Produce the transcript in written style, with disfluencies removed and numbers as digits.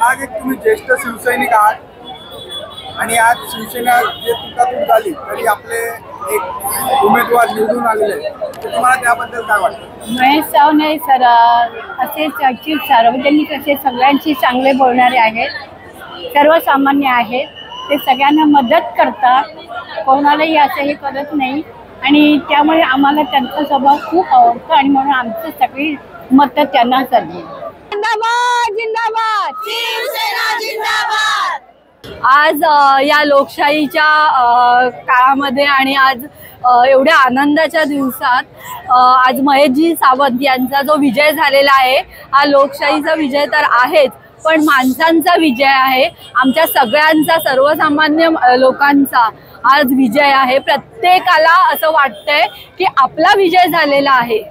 आज एक तुम्ही ज्येष्ठ शिवसैनिक आहात आणि आज शिवसेना जे तुटातूट झाली तरी आपले एक उमेदवार निवडून आलेले आहेत, तुम्हाला त्याबद्दल काय वाटतं? महेश सावने सर असे सचिव सार्वजनिक असे सगळ्यांशी चांगले बोलणारे आहेत, सर्वसामान्य आहेत, ते सगळ्यांना मदत करतात, कोणालाही असं हे करत नाही आणि त्यामुळे आम्हाला त्यांचा स्वभाव खूप आवडतो आणि म्हणून आमची सगळी मतं त्यांना चालली। जिंदाबाद जिंदाबाद शिवसेना जिंदाबाद। आज या लोकशाहीच्या काळामध्ये आणि आज एवढ्या आनंदाच्या दिवसात आज महेशजी सावंत यांचा जो विजय झालेला आहे, हा लोकशाहीचा विजय तर आहेच, पण माणसांचा विजय आहे, आमच्या सगळ्यांचा, सर्वसामान्य लोकांचा आज विजय आहे। प्रत्येकाला असं वाटतंय की आपला विजय झालेला आहे।